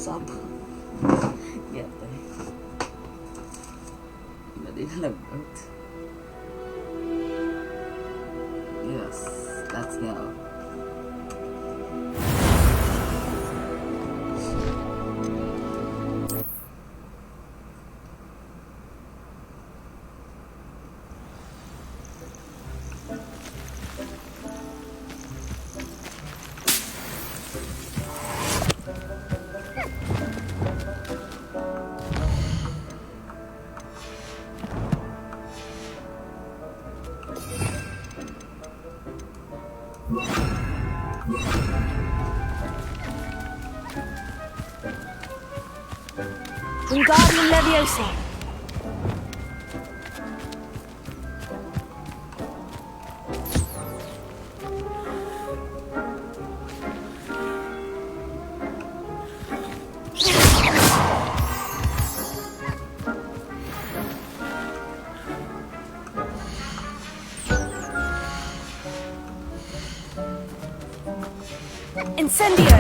up. Get there. Hindi nalagot. Yes, let's go. Wingardium Leviosa. Incendio.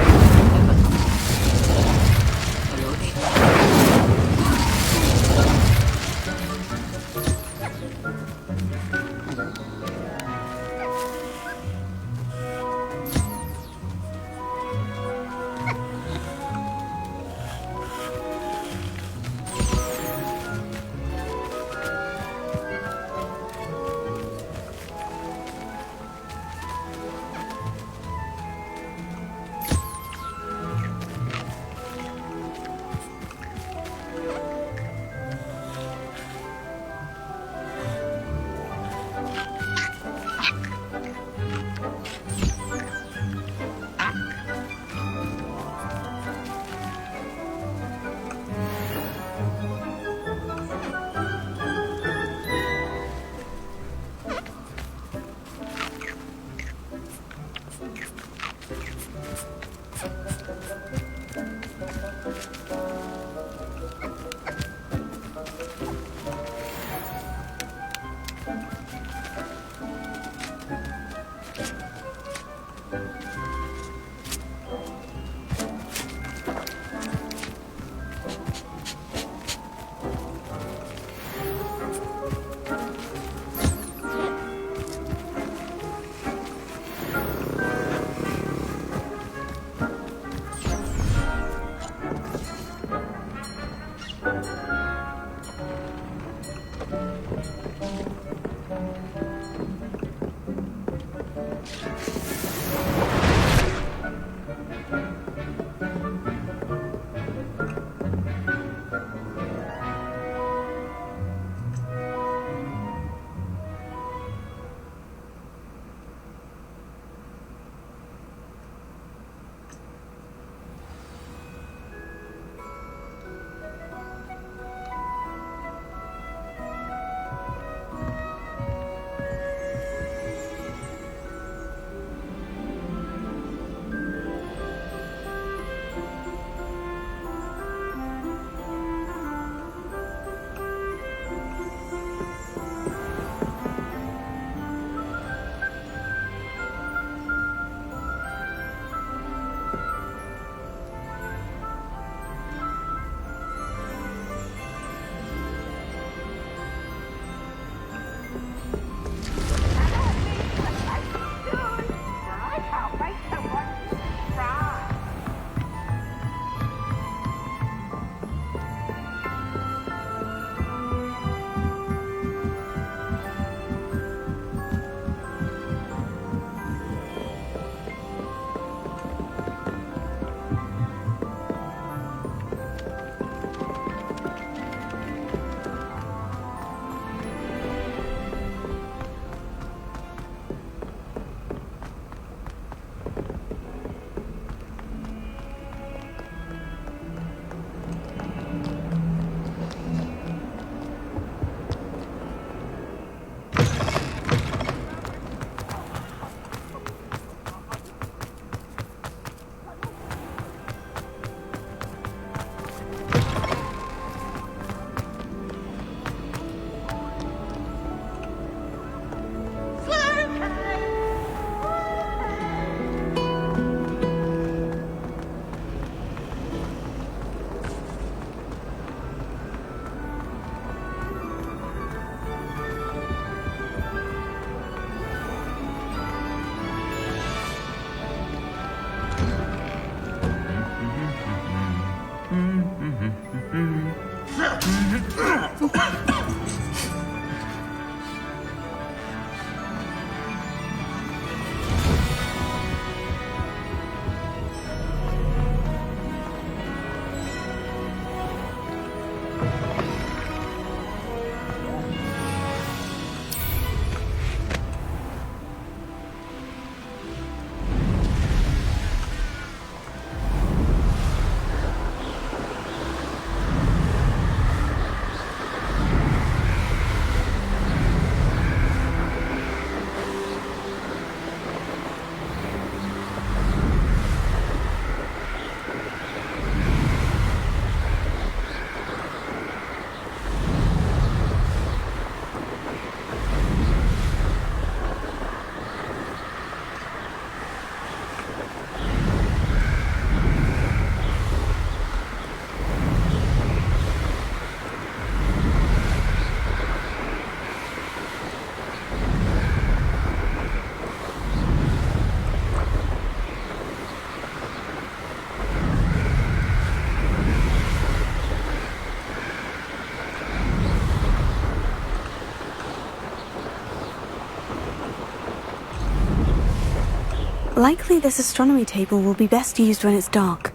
Likely this astronomy table will be best used when it's dark.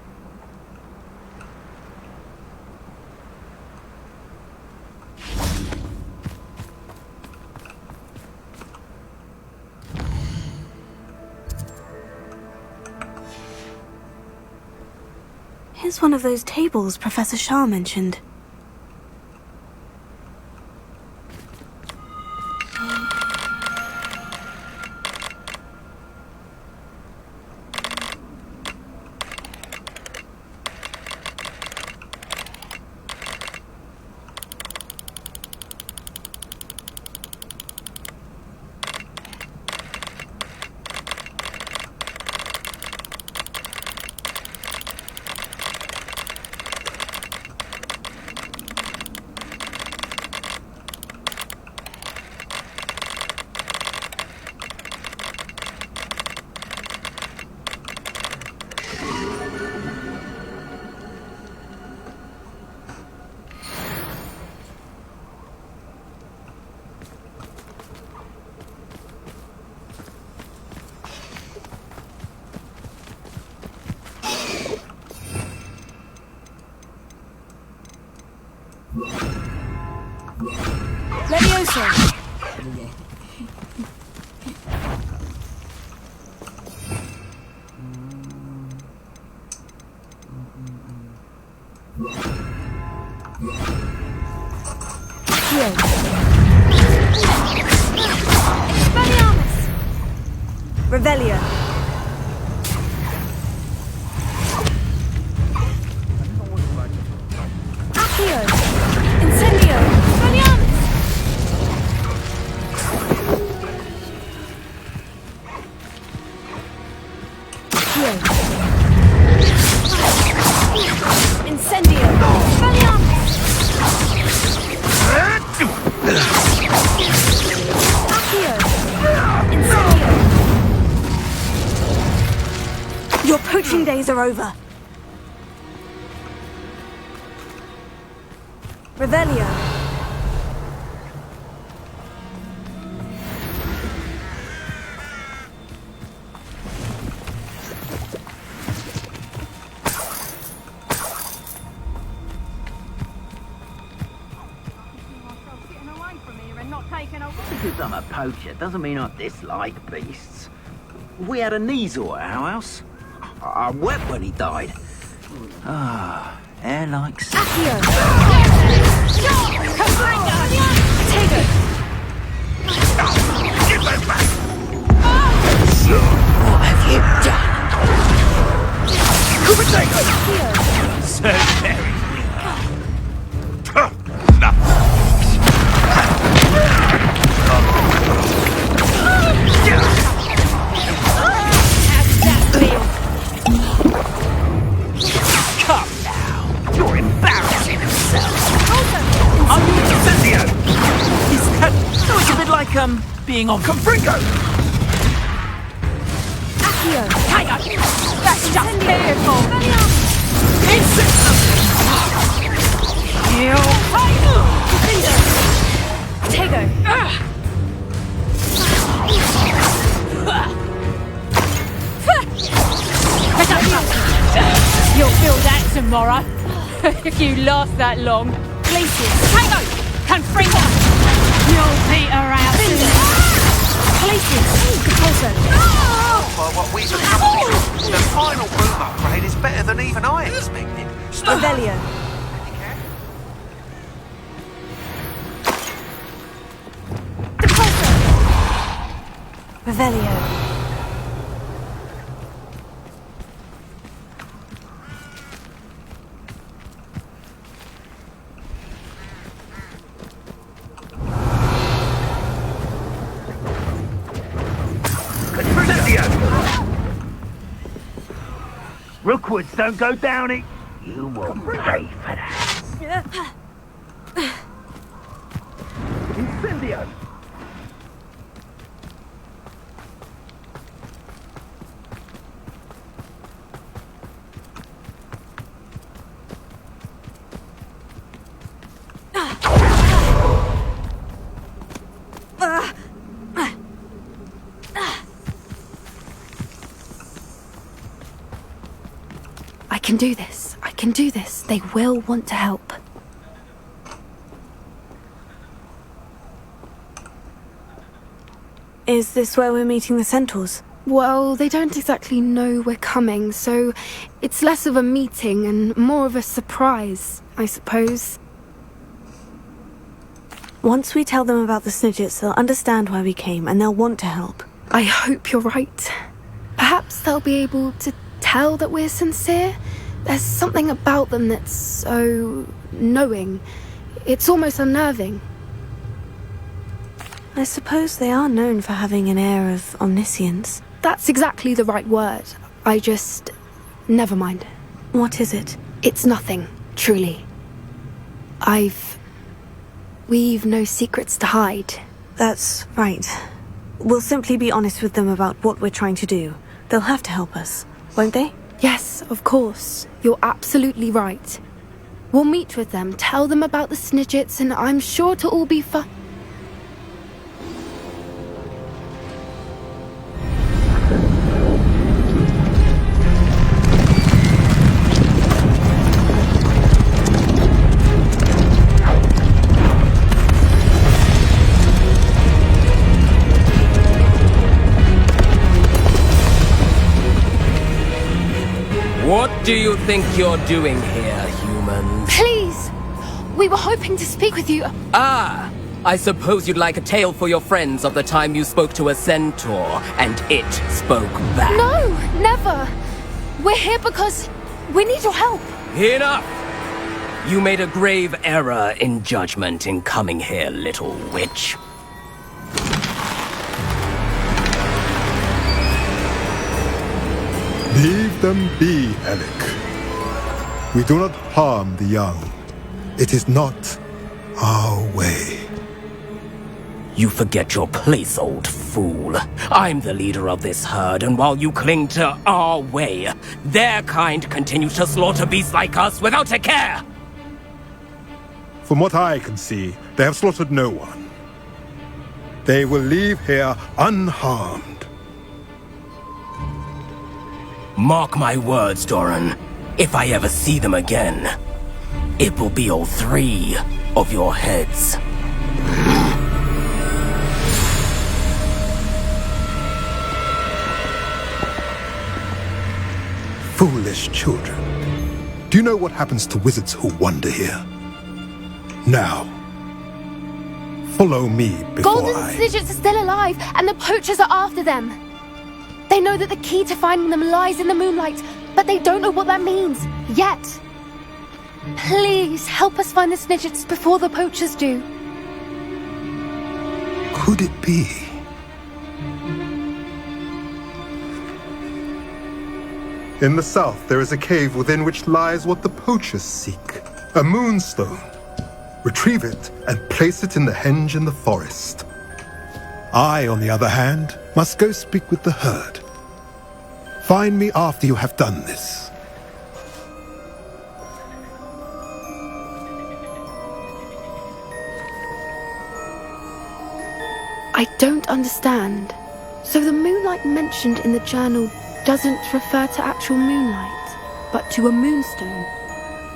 Here's one of those tables Professor Shah mentioned. Leviosa! Expelliarmus! Revelio! Accio! Incendio! Expelliarmus! Accio! Incendio! Expelliarmus! Accio! Incendio! Your poaching days are over. Revelio. Because I'm a poacher doesn't mean I dislike beasts. We had a Neasor at our house. I wept when he died. Ah, hair like silk. Accio! Take it! Give it back! What have you done? Accio! So very weak. Come now, you're embarrassing yourself. Are you incendio? Is that so? It's a bit like being on Confringo. Accio! Hang on, that's just beautiful. Incendio. tomorrow. If you last that long. Places. Tango! Confringo! You'll peter out soon. Places! Compulso! By what we've accomplished, the final boom upgrade is better than even I expected. Revelio. Revelio. Rookwoods don't go down it. You will pay for that. Incendio! I can do this. I can do this. They will want to help. Is this where we're meeting the centaurs? Well, they don't exactly know we're coming, so it's less of a meeting and more of a surprise, I suppose. Once we tell them about the Snidgets, they'll understand why we came and they'll want to help. I hope you're right. Perhaps they'll be able to tell that we're sincere. There's something about them that's so knowing. It's almost unnerving. I suppose they are known for having an air of omniscience. That's exactly the right word. I just... never mind. What is it? It's nothing, truly. We've no secrets to hide. That's right. We'll simply be honest with them about what we're trying to do. They'll have to help us, won't they? Yes, of course. You're absolutely right. We'll meet with them, tell them about the Snidgets, and I'm sure it'll all be fun. What do you think you're doing here, humans? Please! We were hoping to speak with you. Ah! I suppose you'd like a tale for your friends of the time you spoke to a centaur, and it spoke back. No, never! We're here because we need your help. Enough! You made a grave error in judgment in coming here, little witch. Leave them be, Alec. We do not harm the young. It is not our way. You forget your place, old fool. I'm the leader of this herd, and while you cling to our way, their kind continue to slaughter beasts like us without a care! From what I can see, they have slaughtered no one. They will leave here unharmed. Mark my words, Doran. If I ever see them again, it will be all 3 of your heads. Foolish children. Do you know what happens to wizards who wander here? Now, follow me before Golden Snidgets are still alive, and the poachers are after them. They know that the key to finding them lies in the moonlight, but they don't know what that means, yet. Please, help us find the Snidgets before the poachers do. Could it be? In the south, there is a cave within which lies what the poachers seek. A moonstone. Retrieve it and place it in the henge in the forest. I, on the other hand, must go speak with the herd. Find me after you have done this. I don't understand. So the moonlight mentioned in the journal doesn't refer to actual moonlight, but to a moonstone.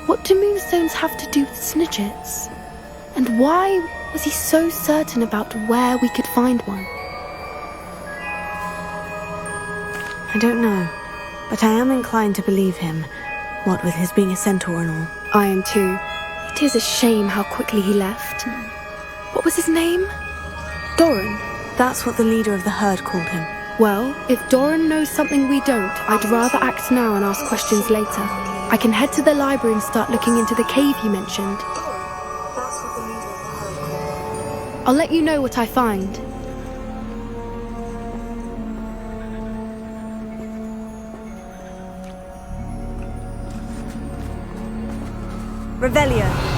What do moonstones have to do with snidgets? And why was he so certain about where we could find one? I don't know, but I am inclined to believe him, what with his being a centaur and all. I am too. It is a shame how quickly he left. What was his name? Doran. That's what the leader of the herd called him. Well, if Doran knows something we don't, I'd rather act now and ask questions later. I can head to the library and start looking into the cave you mentioned. That's what the leader of the herd called him. I'll let you know what I find. Revelio.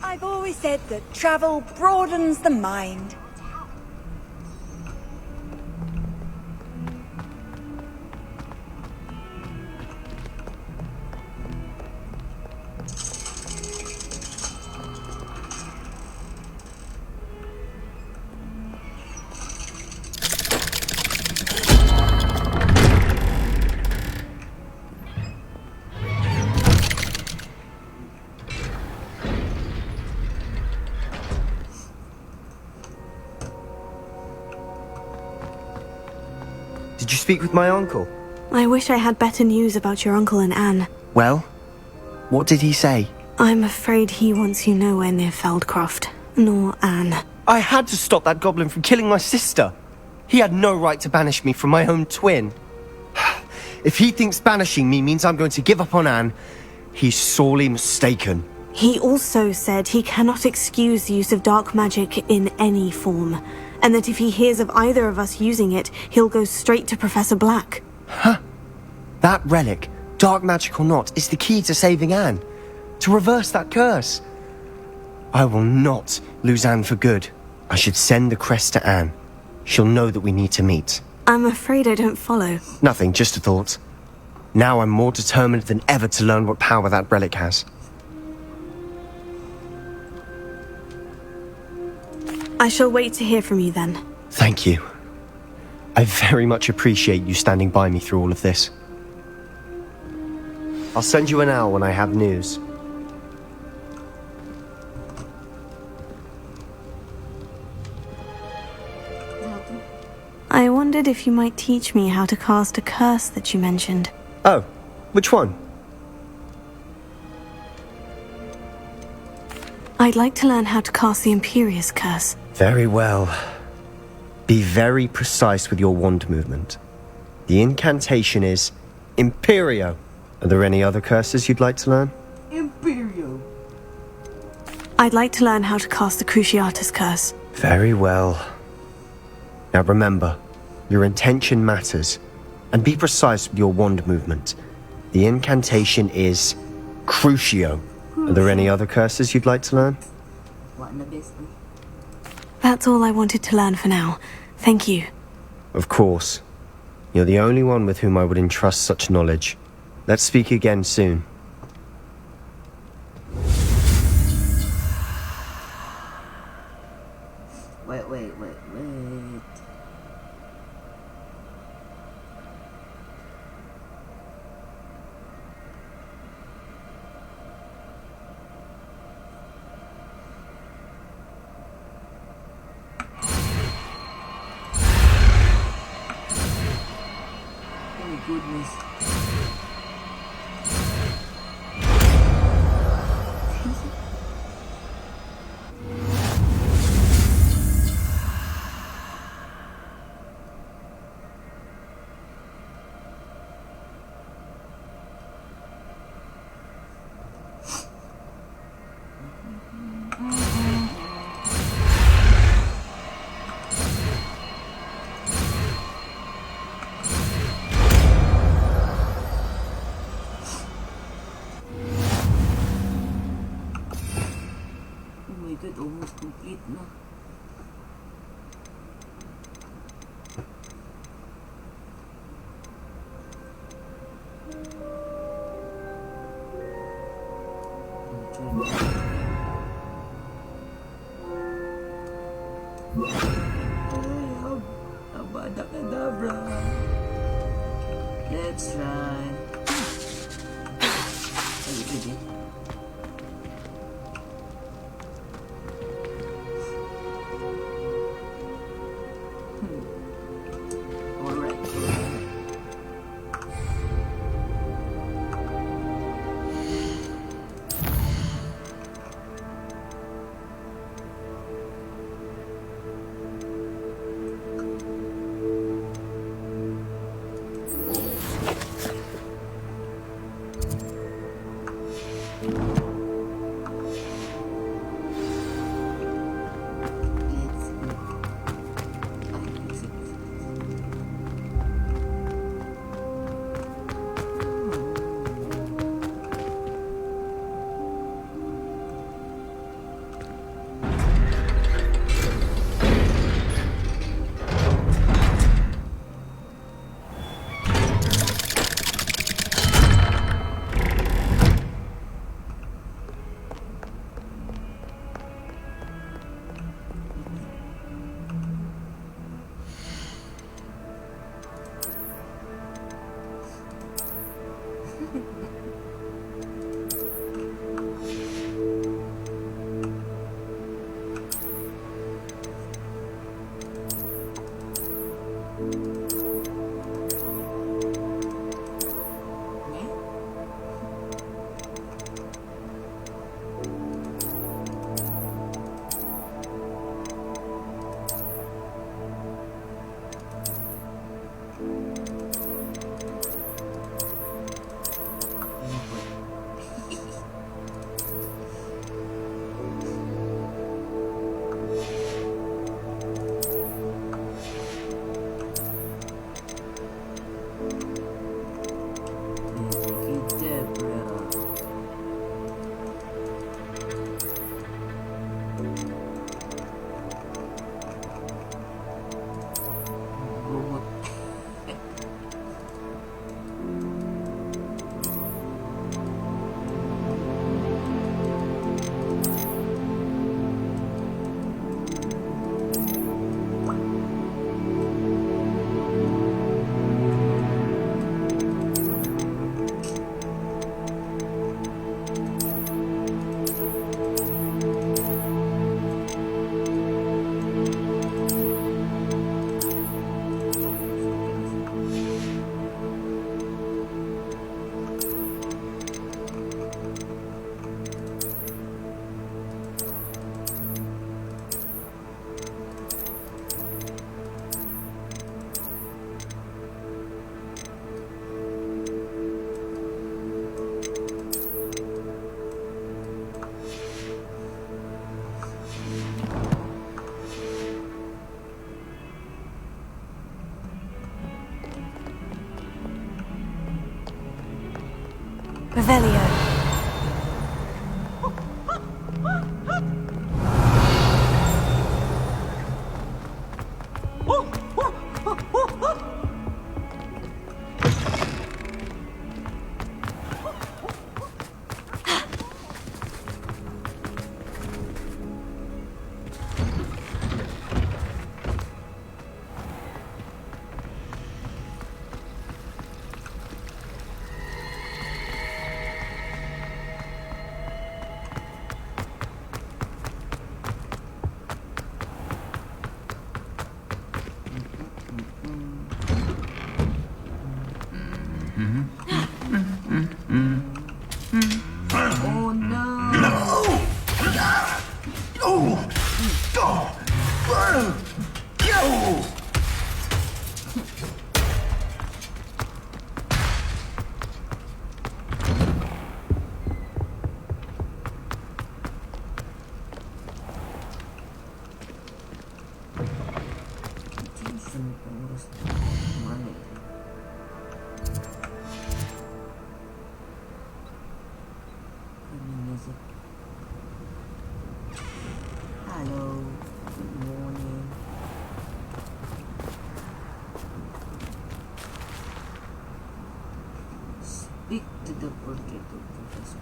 I've always said that travel broadens the mind. Did you speak with my uncle? I wish I had better news about your uncle and Anne. Well, what did he say? I'm afraid he wants you nowhere near Feldcroft, nor Anne. I had to stop that goblin from killing my sister. He had no right to banish me from my own twin. If he thinks banishing me means I'm going to give up on Anne, he's sorely mistaken. He also said he cannot excuse the use of dark magic in any form, and that if he hears of either of us using it, he'll go straight to Professor Black. Huh? That relic, dark magic or not, is the key to saving Anne. To reverse that curse. I will not lose Anne for good. I should send the crest to Anne. She'll know that we need to meet. I'm afraid I don't follow. Nothing, just a thought. Now I'm more determined than ever to learn what power that relic has. I shall wait to hear from you then. Thank you. I very much appreciate you standing by me through all of this. I'll send you an owl when I have news. I wondered if you might teach me how to cast a curse that you mentioned. Oh, which one? I'd like to learn how to cast the Imperious Curse. Very well. Be very precise with your wand movement. The incantation is Imperio. Are there any other curses you'd like to learn? Imperio. I'd like to learn how to cast the Cruciatus Curse. Very well. Now remember, your intention matters, and be precise with your wand movement. The incantation is Crucio. Are there any other curses you'd like to learn? That's all I wanted to learn for now. Thank you. Of course. You're the only one with whom I would entrust such knowledge. Let's speak again soon. Wait. Oh goodness. my god, almost complete na. Abada Kedavra. Let's try. Pwede. Alright. Revelio. Hello. Good morning. Speak to the portrait of Professor.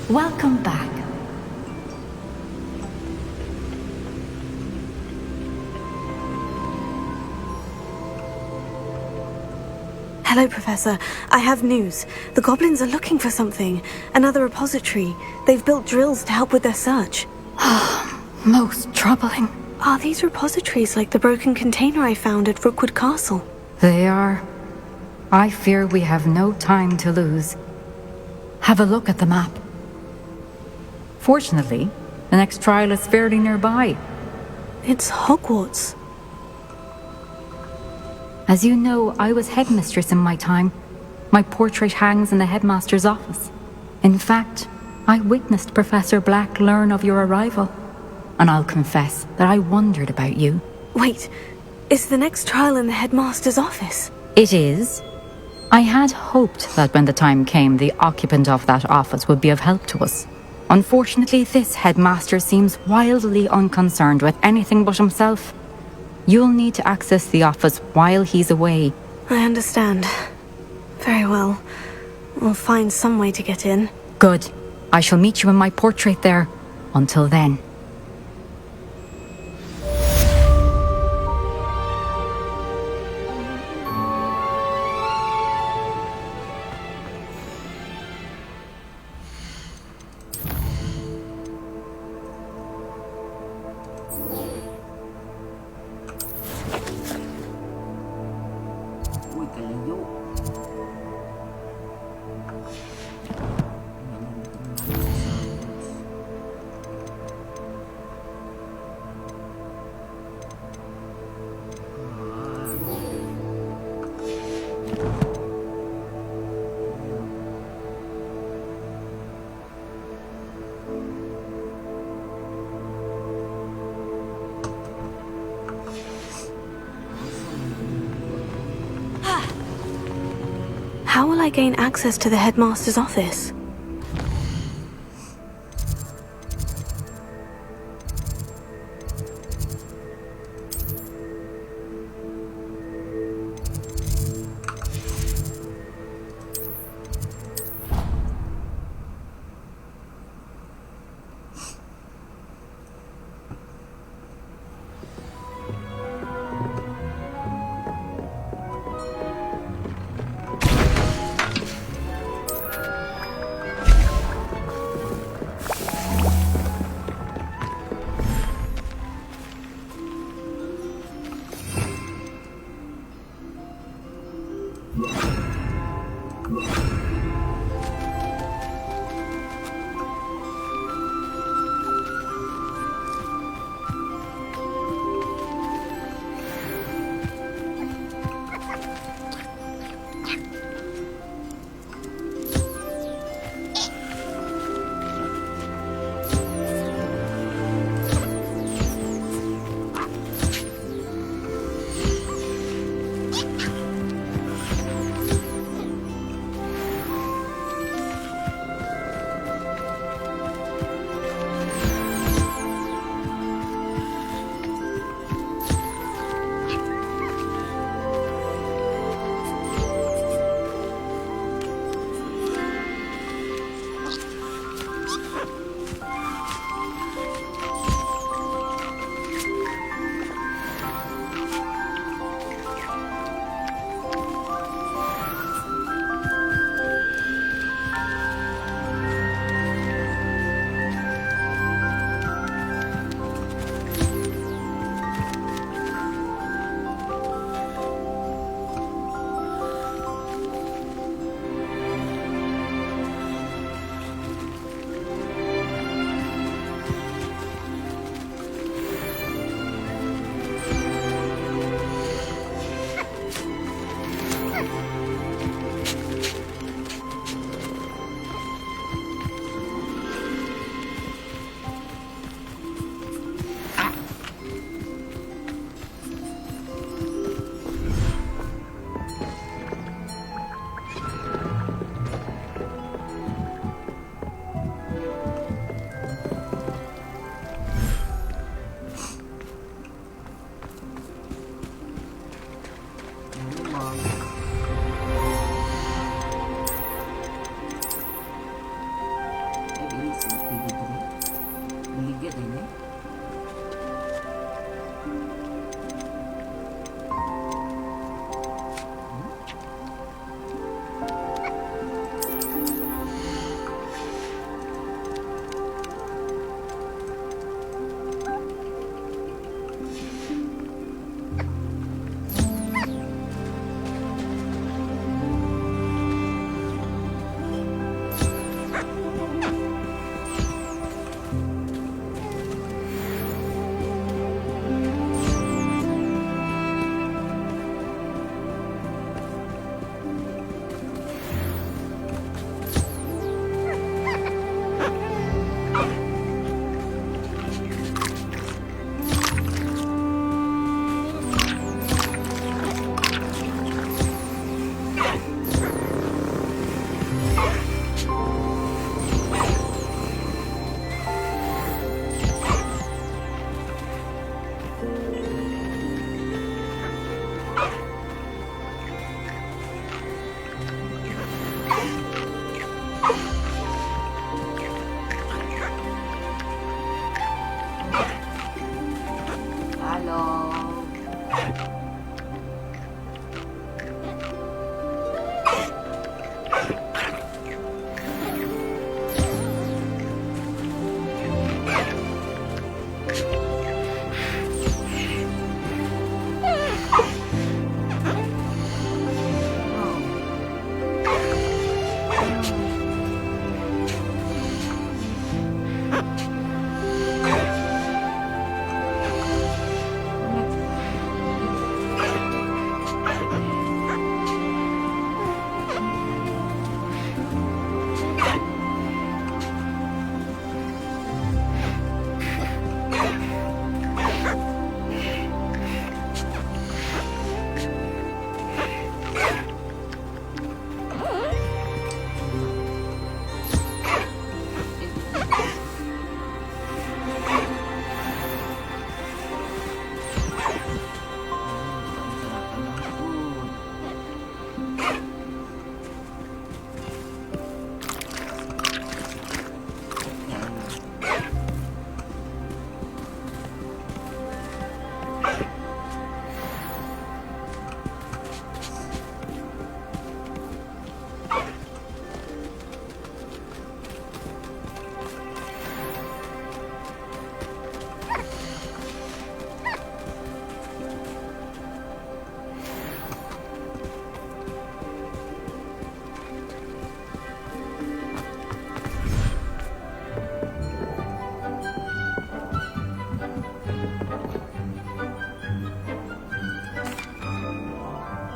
Welcome back. Hello, Professor. I have news. The goblins are looking for something. Another repository. They've built drills to help with their search. Most troubling. Are these repositories like the broken container I found at Rookwood Castle? They are. I fear we have no time to lose. Have a look at the map. Fortunately, the next trial is fairly nearby. It's Hogwarts. As you know, I was headmistress in my time. My portrait hangs in the headmaster's office. In fact, I witnessed Professor Black learn of your arrival. And I'll confess that I wondered about you. Wait, is the next trial in the headmaster's office? It is. I had hoped that when the time came, the occupant of that office would be of help to us. Unfortunately, this headmaster seems wildly unconcerned with anything but himself. You'll need to access the office while he's away. I understand. Very well. We'll find some way to get in. Good. I shall meet you in my portrait there. Until then. How will I gain access to the headmaster's office?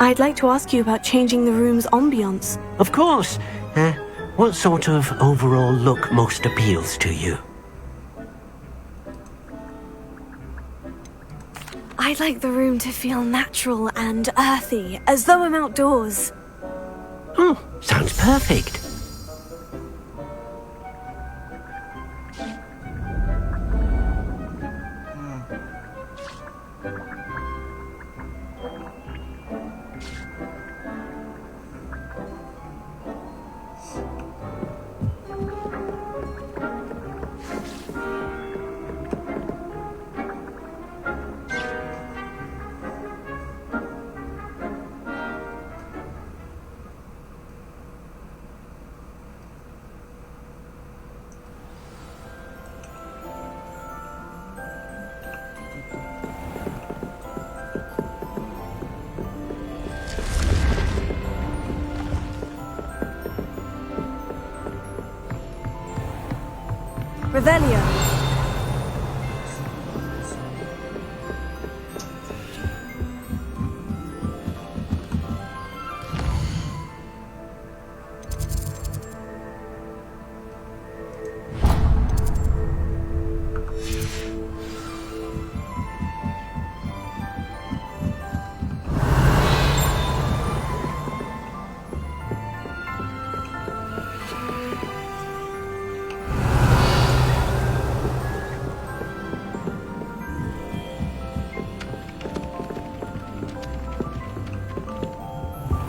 I'd like to ask you about changing the room's ambiance. Of course. What sort of overall look most appeals to you? I'd like the room to feel natural and earthy, as though I'm outdoors. Oh, sounds perfect. Revelio.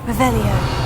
Revelio.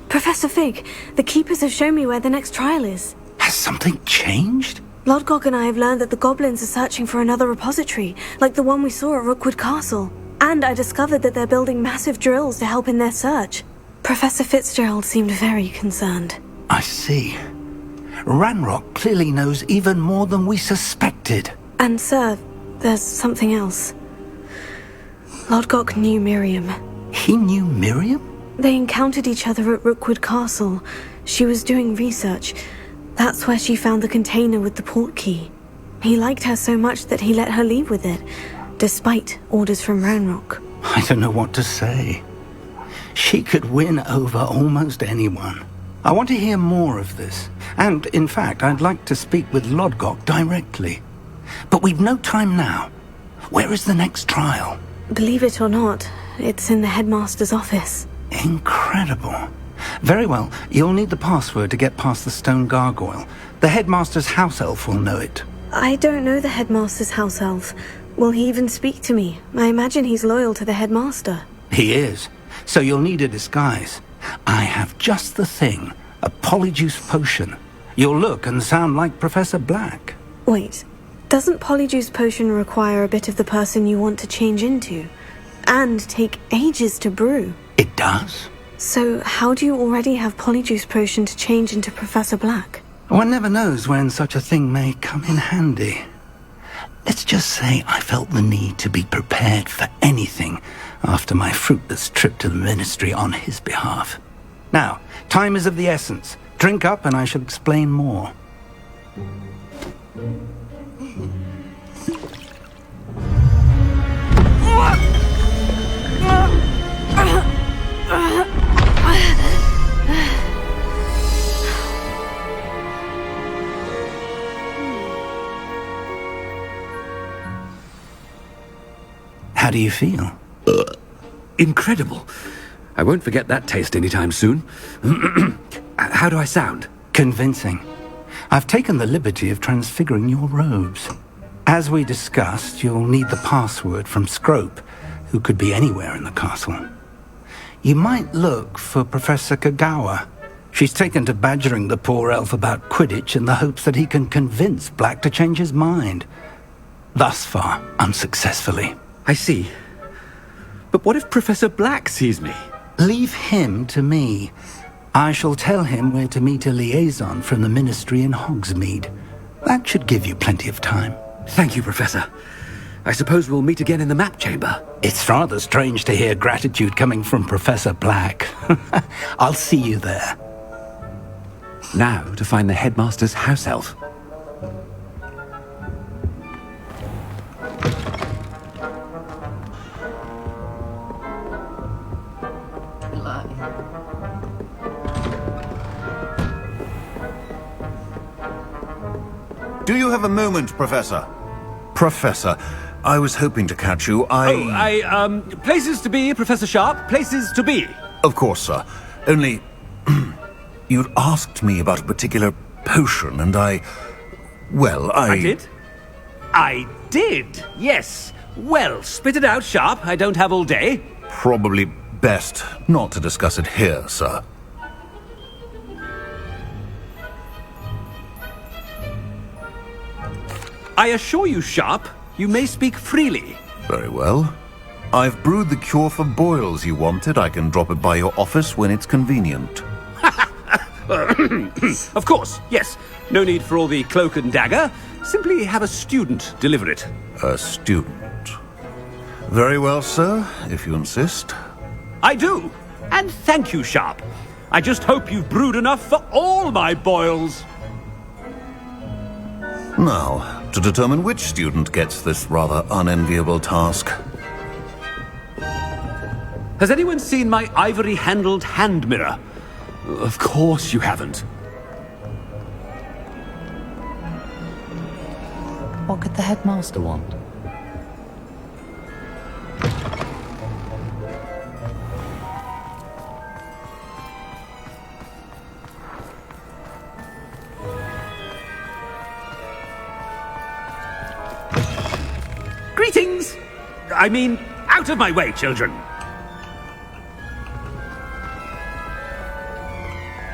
Professor Fig, the Keepers have shown me where the next trial is. Has something changed? Lodgok and I have learned that the goblins are searching for another repository, like the one we saw at Rookwood Castle. And I discovered that they're building massive drills to help in their search. Professor Fitzgerald seemed very concerned. I see. Ranrock clearly knows even more than we suspected. And sir, there's something else. Lodgok knew Miriam. He knew Miriam? They encountered each other at Rookwood Castle. She was doing research. That's where she found the container with the port key. He liked her so much that he let her leave with it, despite orders from Ranrock. I don't know what to say. She could win over almost anyone. I want to hear more of this. And, in fact, I'd like to speak with Lodgok directly. But we've no time now. Where is the next trial? Believe it or not, it's in the headmaster's office. Incredible. Very well, you'll need the password to get past the stone gargoyle. The headmaster's house elf will know it. I don't know the headmaster's house elf. Will he even speak to me? I imagine he's loyal to the headmaster. He is. So you'll need a disguise. I have just the thing. A polyjuice potion. You'll look and sound like Professor Black. Wait, doesn't polyjuice potion require a bit of the person you want to change into? And take ages to brew? It does. So how do you already have polyjuice potion to change into Professor Black? One never knows when such a thing may come in handy. Let's just say I felt the need to be prepared for anything after my fruitless trip to the ministry on his behalf. Now, time is of the essence. Drink up and I shall explain more. How do you feel? Incredible. I won't forget that taste anytime soon. How do I sound? Convincing. I've taken the liberty of transfiguring your robes. As we discussed, you'll need the password from Scrope, who could be anywhere in the castle. You might look for Professor Kagawa. She's taken to badgering the poor elf about Quidditch in the hopes that he can convince Black to change his mind. Thus far, unsuccessfully. I see. But what if Professor Black sees me? Leave him to me. I shall tell him where to meet a liaison from the ministry in Hogsmeade. That should give you plenty of time. Thank you, Professor. I suppose we'll meet again in the map chamber. It's rather strange to hear gratitude coming from Professor Black. I'll see you there. Now to find the headmaster's house elf. Do you have a moment, Professor? Professor, I was hoping to catch you. Places to be, Professor Sharp. Places to be. Of course, sir. Only... you'd asked me about a particular potion, and I did? I did, yes. Well, spit it out, Sharp. I don't have all day. Probably best not to discuss it here, sir. I assure you, Sharp, you may speak freely. Very well. I've brewed the cure for boils you wanted. I can drop it by your office when it's convenient. Of course, yes. No need for all the cloak and dagger. Simply have a student deliver it. A student? Very well, sir, if you insist. I do. And thank you, Sharp. I just hope you've brewed enough for all my boils. Now, to determine which student gets this rather unenviable task. Has anyone seen my ivory-handled hand mirror? Of course you haven't. What could the headmaster want? Greetings! I mean, out of my way, children!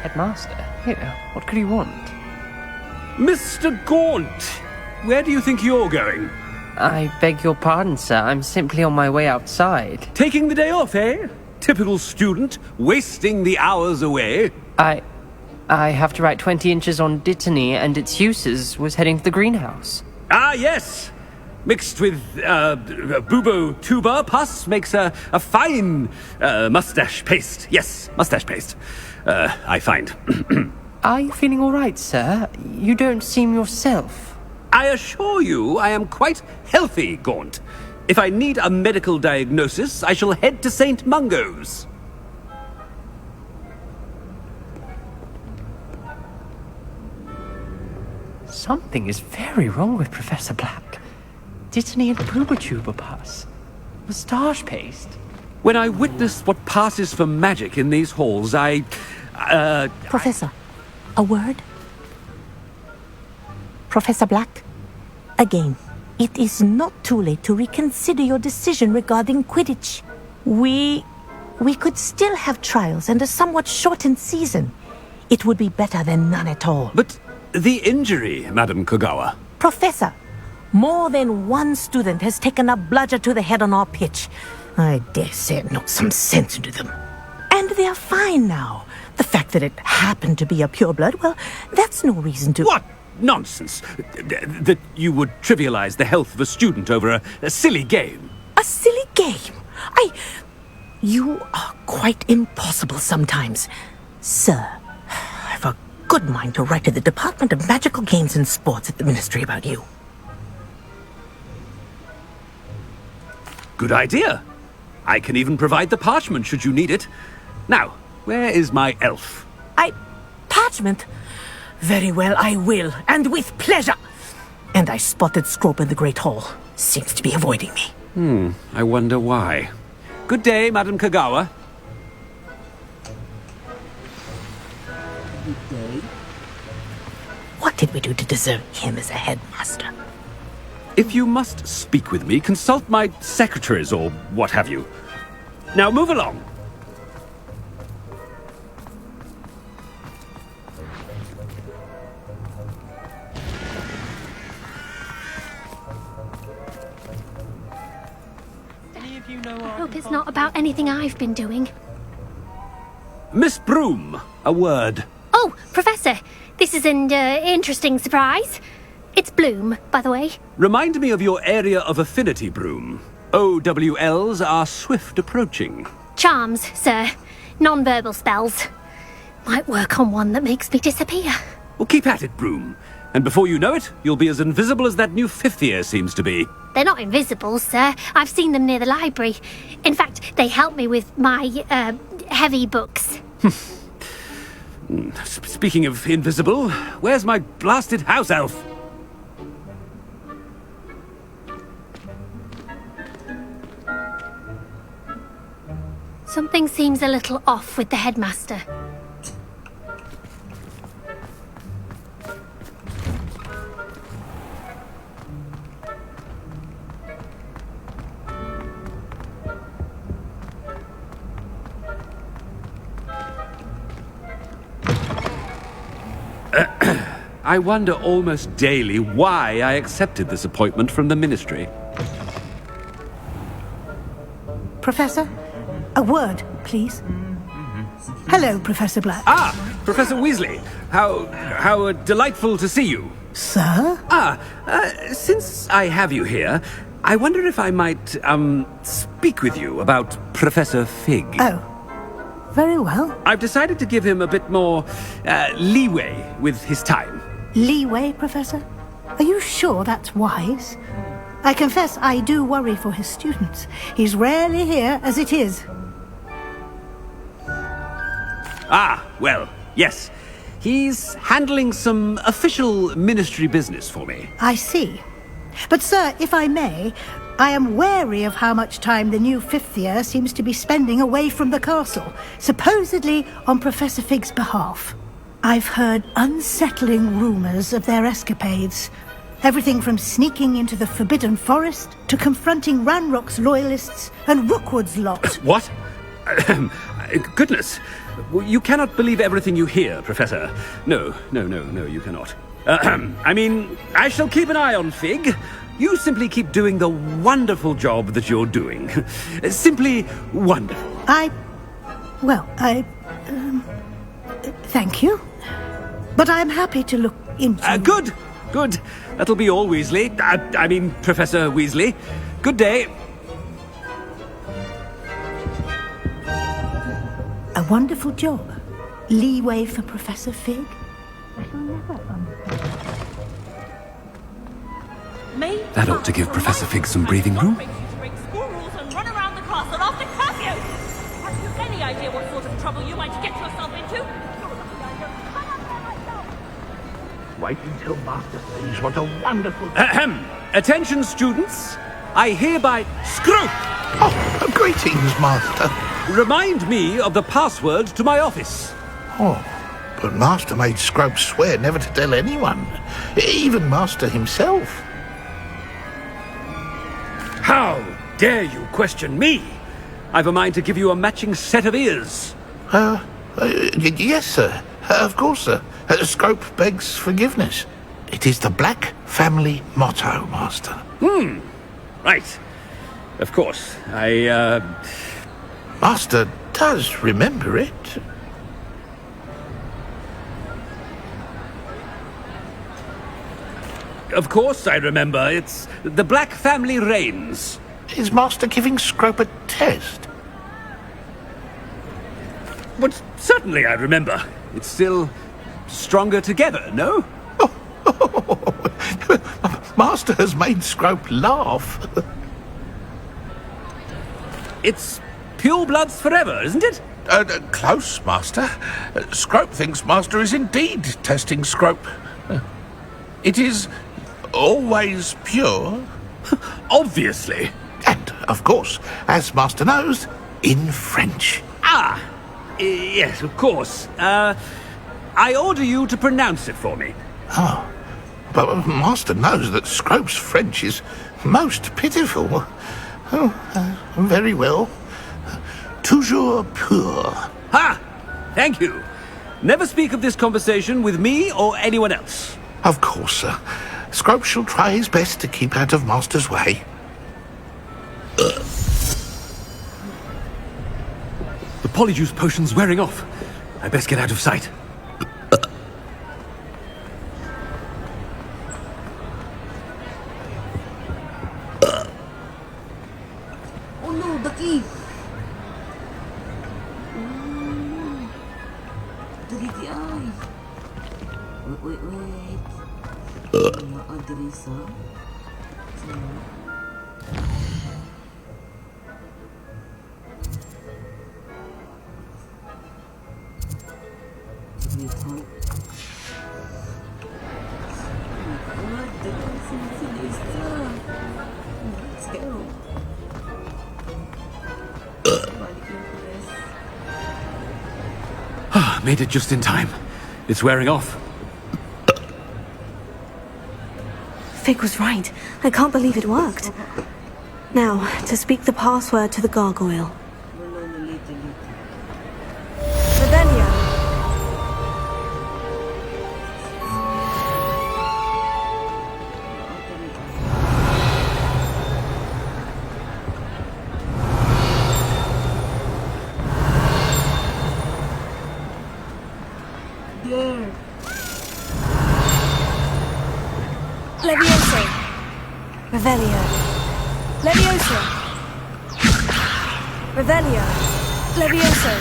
Headmaster? Here, what could he want? Mr. Gaunt! Where do you think you're going? I beg your pardon, sir. I'm simply on my way outside. Taking the day off, eh? Typical student, wasting the hours away. I have to write 20 inches on Dittany and its uses. Was heading to the greenhouse. Ah, yes! mixed with bubo tuber pus makes a fine mustache paste. Yes, mustache paste. I find. Are you feeling all right, sir? You don't seem yourself. I assure you I am quite healthy, Gaunt. If I need a medical diagnosis, I shall head to St. Mungo's. Something is very wrong with Professor Black. Didn't he have tuber pus? Moustache paste? When I witness what passes for magic in these halls, Professor, a word? Professor Black, again, it is not too late to reconsider your decision regarding Quidditch. We could still have trials and a somewhat shortened season. It would be better than none at all. But the injury, Madam Kogawa. Professor, more than one student has taken a bludger to the head on our pitch. I dare say it knocked some sense into them. And they're fine now. The fact that it happened to be a pureblood, well, that's no reason to... What nonsense! That you would trivialize the health of a student over a silly game. A silly game? You are quite impossible sometimes. Sir, I've a good mind to write to the Department of Magical Games and Sports at the Ministry about you. Good idea. I can even provide the parchment should you need it. Now, where is my elf? Parchment? Very well, I will, and with pleasure. And I spotted Scrope in the Great Hall. Seems to be avoiding me. I wonder why. Good day, Madam Kogawa. Good day. What did we do to deserve him as a headmaster? If you must speak with me, consult my secretaries or what have you. Now move along. I hope it's not about anything I've been doing. Miss Broom, a word. Oh, Professor, this is an interesting surprise. It's Bloom, by the way. Remind me of your area of affinity, Broom. OWLs are swift approaching. Charms, sir. Non-verbal spells. Might work on one that makes me disappear. Well, keep at it, Broom. And before you know it, you'll be as invisible as that new fifth year seems to be. They're not invisible, sir. I've seen them near the library. In fact, they help me with my, heavy books. Speaking of invisible, where's my blasted house elf? Something seems a little off with the headmaster. I wonder almost daily why I accepted this appointment from the Ministry. Professor, a word, please. Hello, Professor Black. Ah, Professor Weasley. How delightful to see you. Sir? Since I have you here, I wonder if I might, speak with you about Professor Fig. Oh, very well. I've decided to give him a bit more, leeway with his time. Leeway, Professor? Are you sure that's wise? I confess I do worry for his students. He's rarely here as it is. Well, yes. He's handling some official ministry business for me. I see. But, sir, if I may, I am wary of how much time the new fifth year seems to be spending away from the castle, supposedly on Professor Fig's behalf. I've heard unsettling rumours of their escapades. Everything from sneaking into the Forbidden Forest to confronting Ranrock's loyalists and Rookwood's lot. What? Goodness. You cannot believe everything you hear, Professor. No, you cannot. I mean, I shall keep an eye on Fig. You simply keep doing the wonderful job that you're doing. Simply wonderful. Thank you. But I'm happy to look into... Good. Good. That'll be all, Weasley. I mean, Professor Weasley. Good day. A wonderful job. Leeway for Professor Fig? That ought to give Professor Fig some breathing room. School rules and run around the castle after curfew! Have you any idea what sort of trouble you might get yourself into? Wait until Master sees what a wonderful... Ahem! Attention, students. I hereby... Scrope! Oh, greetings, Master. Remind me of the password to my office. Oh, but Master made Scrope swear never to tell anyone, even Master himself. How dare you question me? I've a mind to give you a matching set of ears. Yes, sir. Of course, sir. Scrope begs forgiveness. It is the Black family motto, Master. Right. Of course. Master does remember it. Of course I remember. It's the Black family reigns. Is Master giving Scrope a test? But certainly I remember. It's still stronger together, no? Master has made Scrope laugh. It's pure bloods forever, isn't it? Close, Master. Scrope thinks Master is indeed testing Scrope. It is always pure. Obviously. And, of course, as Master knows, in French. Yes, of course. I order you to pronounce it for me. Oh, but Master knows that Scrope's French is most pitiful. Very well. Toujours pur. Ha! Thank you. Never speak of this conversation with me or anyone else. Of course, sir. Scrope shall try his best to keep out of Master's way. The polyjuice potion's wearing off. I best get out of sight. Oh no, the key! The key, ay! Wait. Adresa. Made it just in time. It's wearing off. Fig was right. I can't believe it worked. Now, to speak the password to the gargoyle. Rebellion! There! Levioso! Revelio! Levioso! Revelio! Levioso!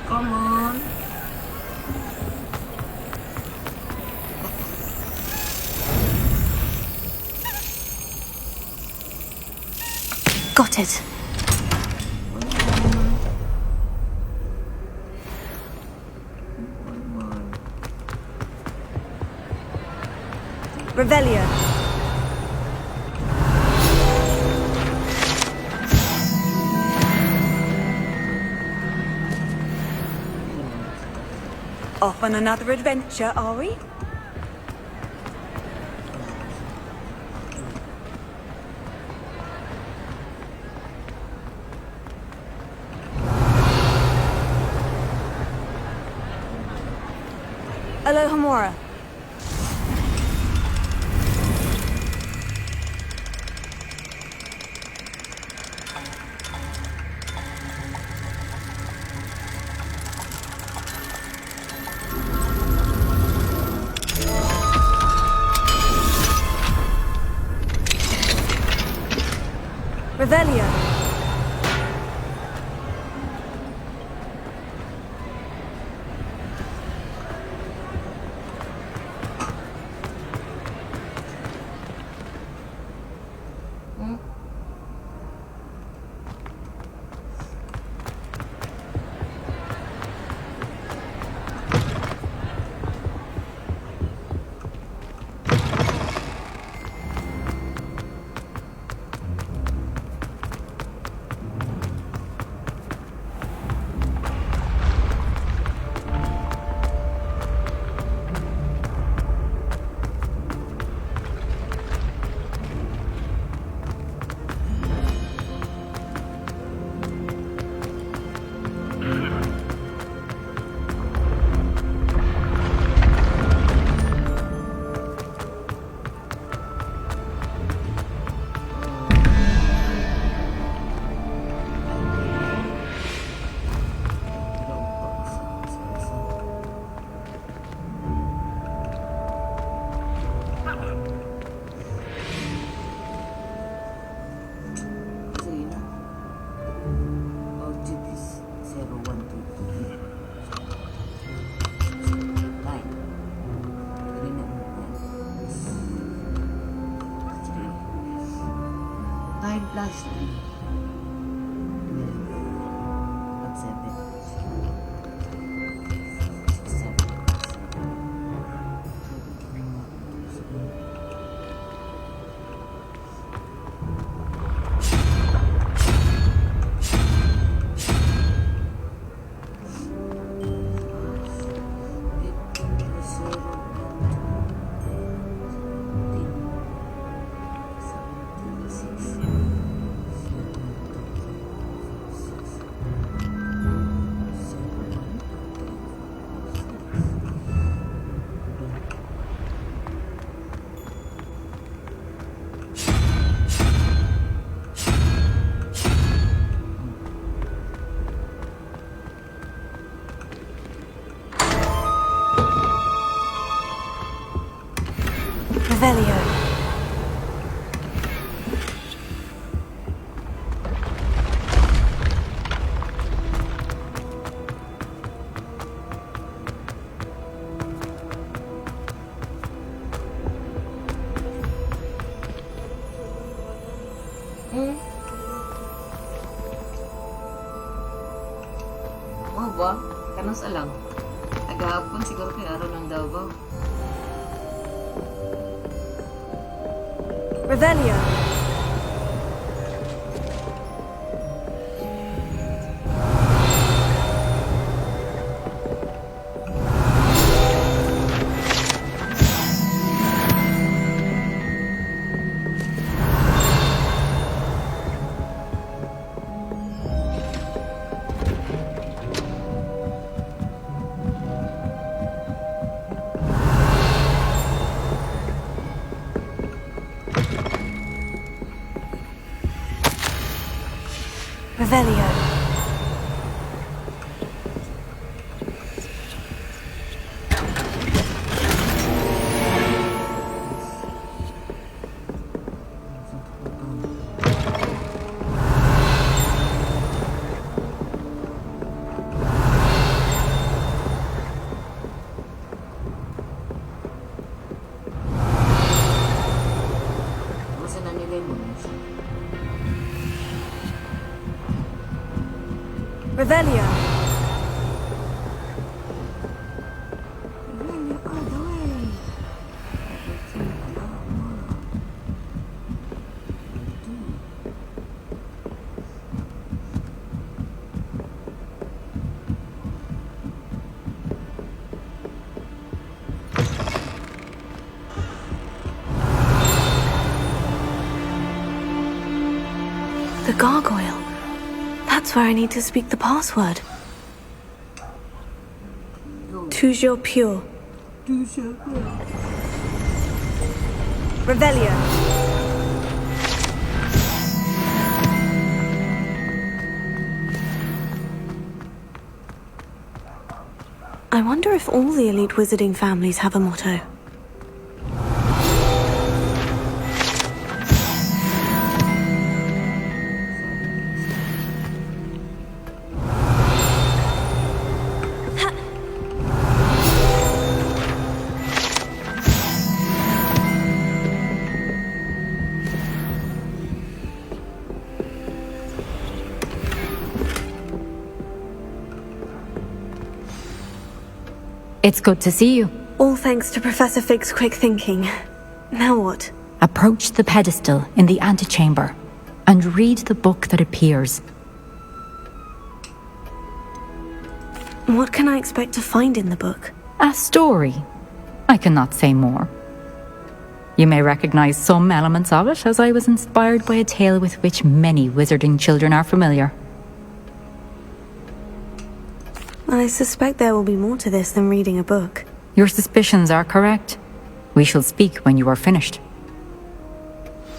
Come on! Got it. Revelio. Off on another adventure, are we? Alohomora. Revelio. Revelio. Ano ba? Kanos alam? Agahapon siguro kay araw ng Davao. Revelio. Revelio. Masa na nila mo? Revelio. The gargoyle. That's where I need to speak the password. Toujours pure. Toujours pure. Revelio. I wonder if all the elite wizarding families have a motto. It's good to see you. All thanks to Professor Fig's quick thinking. Now what? Approach the pedestal in the antechamber and read the book that appears. What can I expect to find in the book? A story. I cannot say more. You may recognize some elements of it, as I was inspired by a tale with which many wizarding children are familiar. I suspect there will be more to this than reading a book. Your suspicions are correct. We shall speak when you are finished.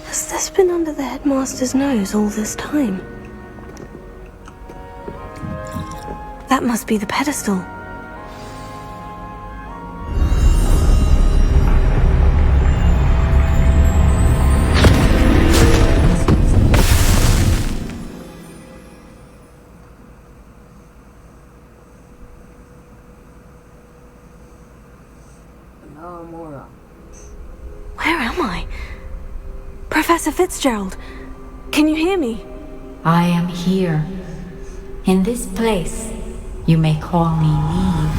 Has this been under the headmaster's nose all this time? That must be the pedestal. Where am I? Professor Fitzgerald, can you hear me? I am here. In this place, you may call me Neve.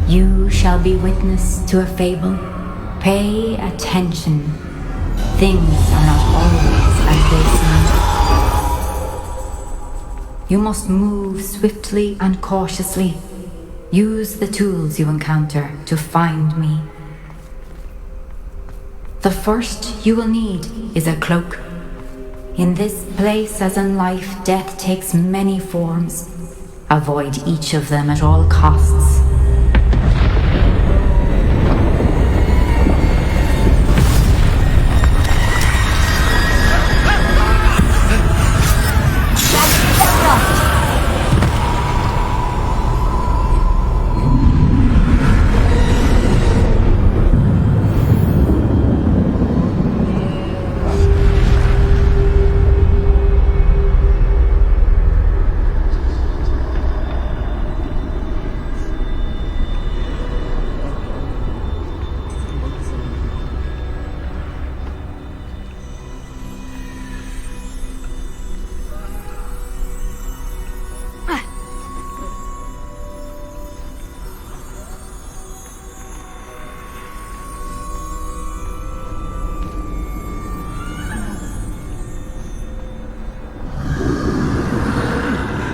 You shall be witness to a fable. Pay attention. Things are not always as they seem. You must move swiftly and cautiously. Use the tools you encounter to find me. The first you will need is a cloak. In this place, as in life, death takes many forms. Avoid each of them at all costs.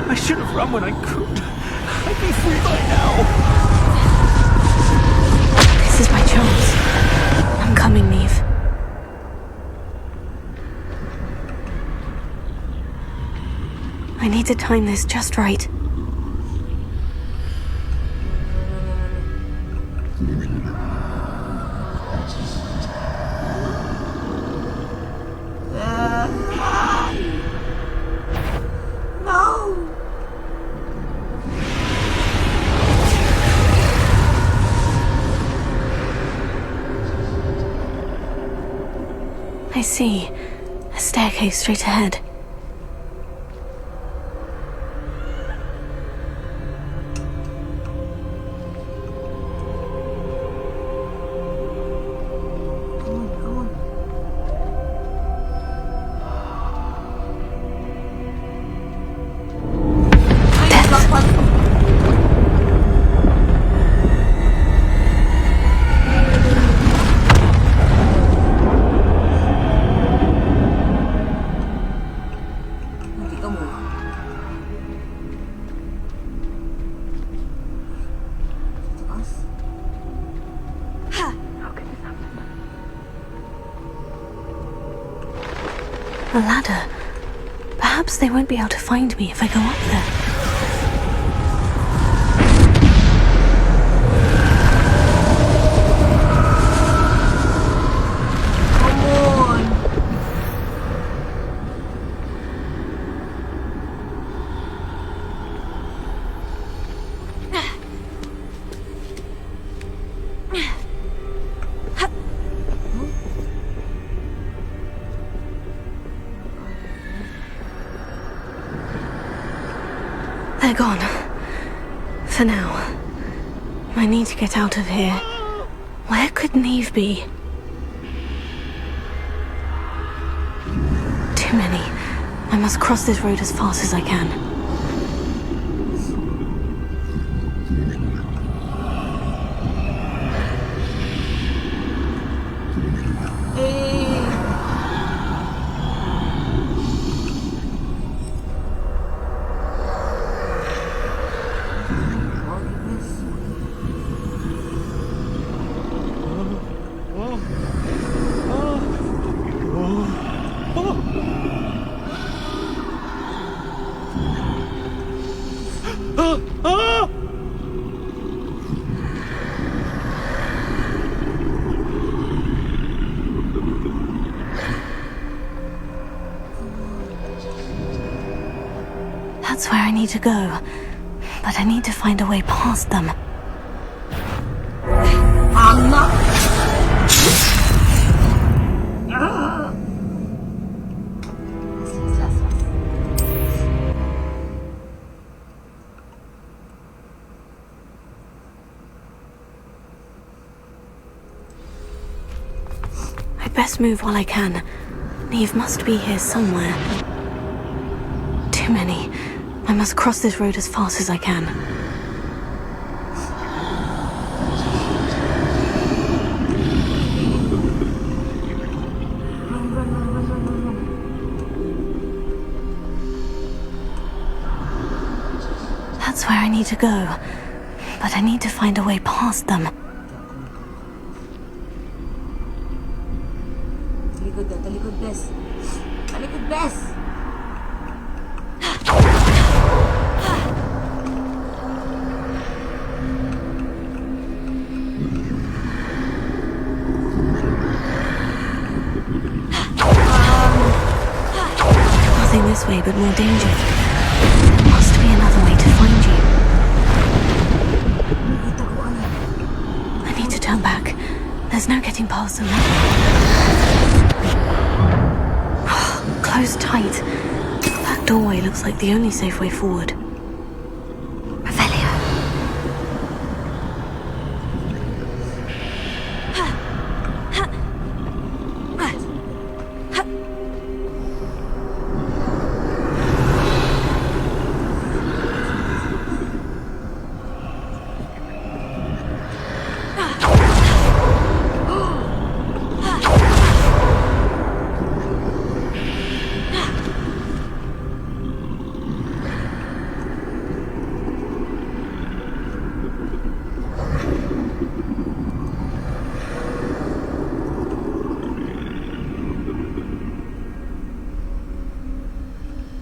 I should have run when I could. I'd be free by now. This is my chance. I'm coming, Neve. I need to time this just right. No! I see. A staircase straight ahead. A ladder. Perhaps they won't be able to find me if I go up there. They're gone. For now. I need to get out of here. Where could Neve be? Too many. I must cross this road as fast as I can. That's where I need to go, but I need to find a way past them. I'm not. Ah. I best move while I can. Neve must be here somewhere. Too many. I must cross this road as fast as I can. That's where I need to go, but I need to find a way past them. Talikod, bes. Talikod, bes. Nothing this way, but more danger. There must be another way to find you. I need to turn back. There's no getting past them now. Closed tight. That doorway looks like the only safe way forward.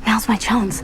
Now's my chance.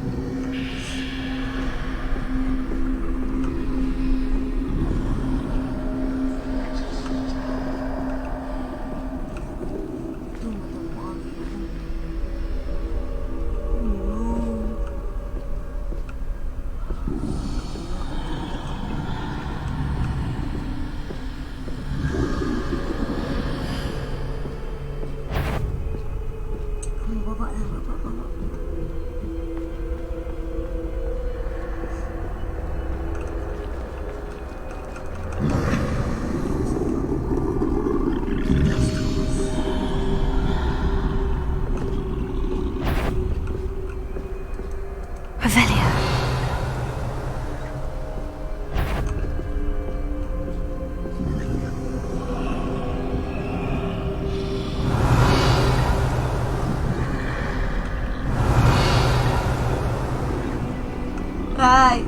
Right.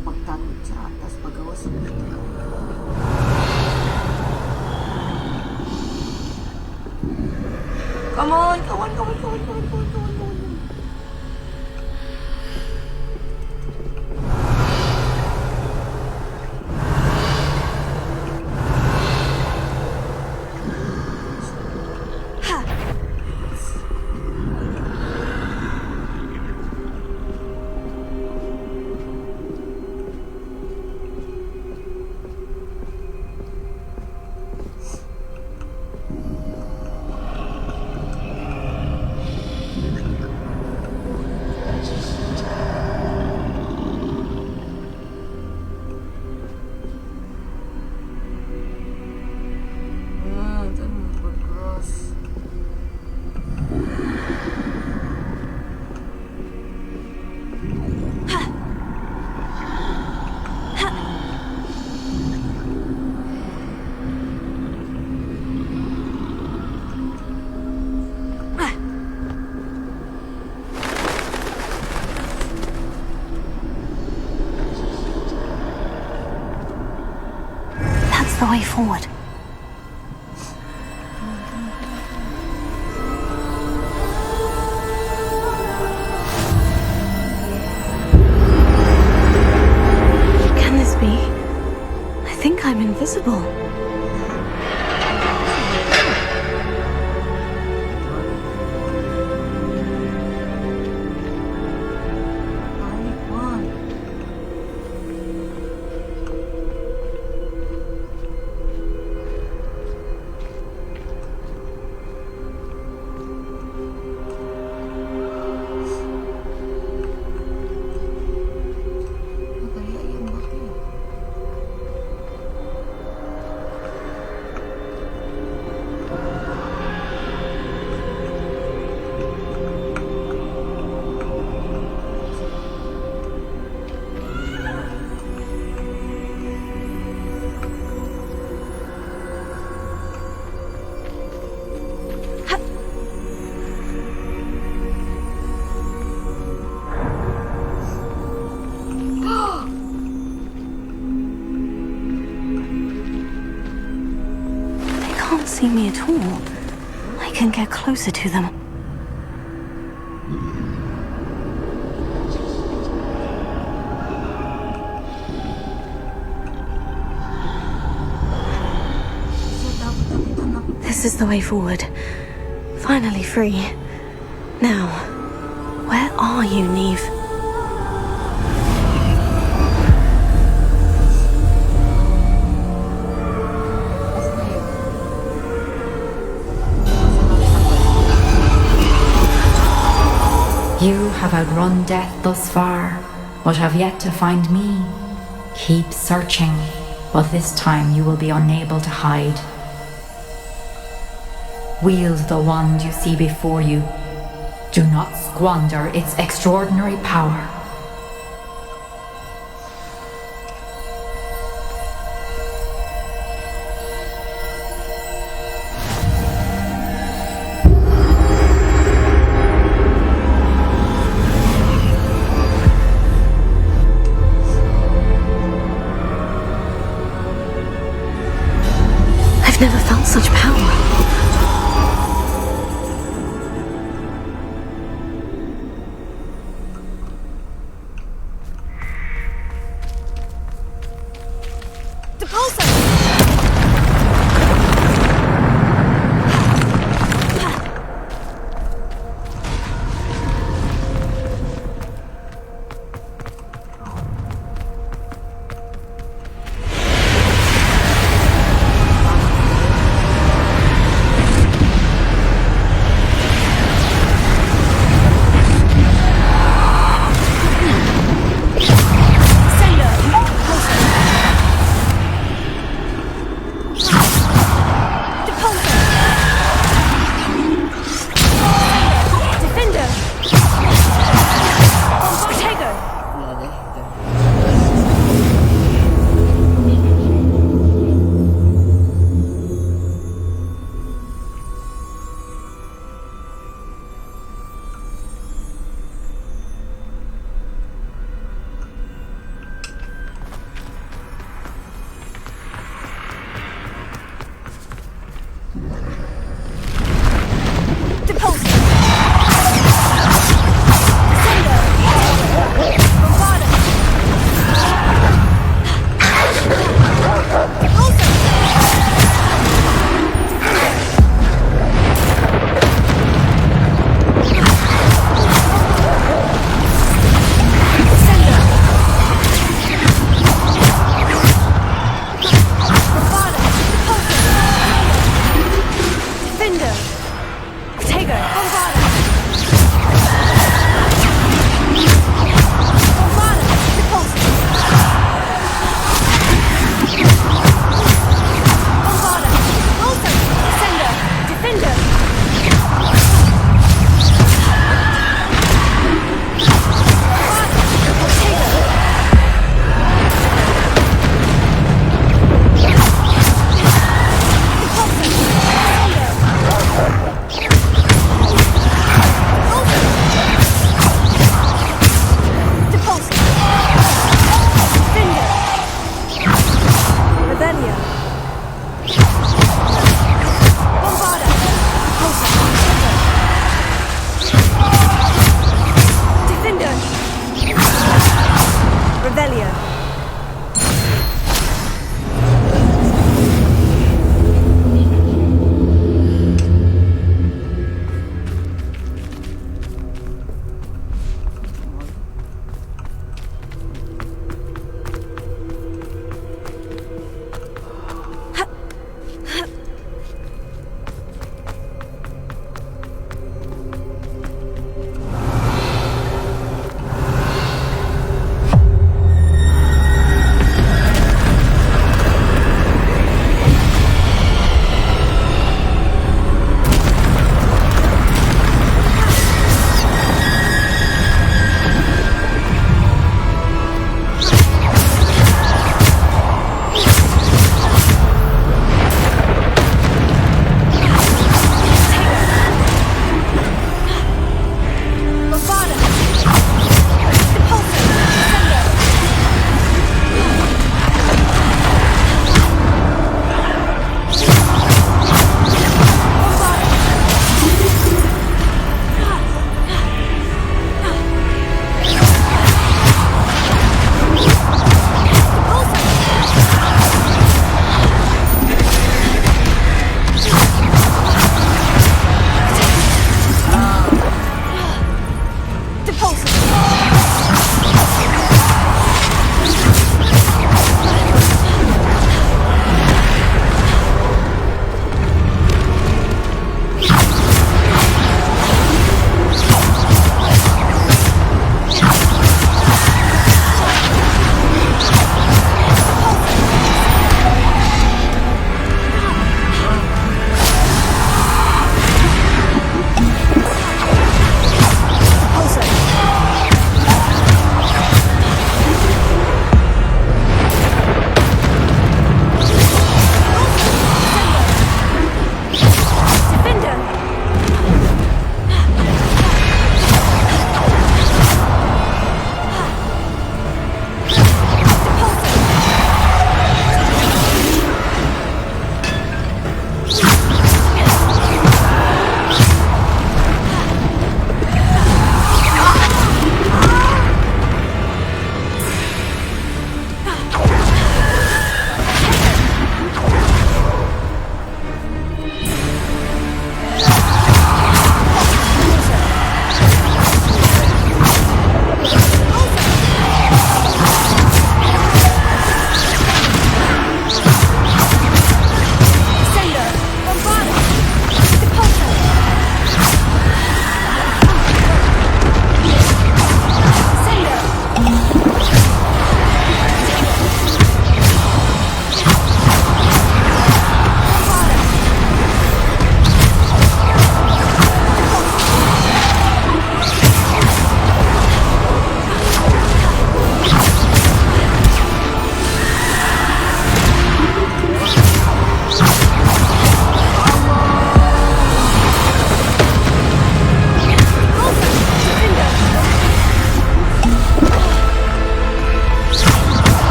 Pagtanod sa atas, pagawas ng Come on, come on, come on, come on, come on, come on, come on, come on. way forward. Can this be? I think I'm invisible. See me at all. I can get closer to them. This is the way forward. Finally free. Now, where are you, Neve? You have outrun death thus far, but have yet to find me. Keep searching, but this time you will be unable to hide. Wield the wand you see before you. Do not squander its extraordinary power. I've never felt such power.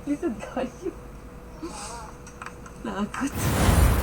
Lisod kayo. Lagot.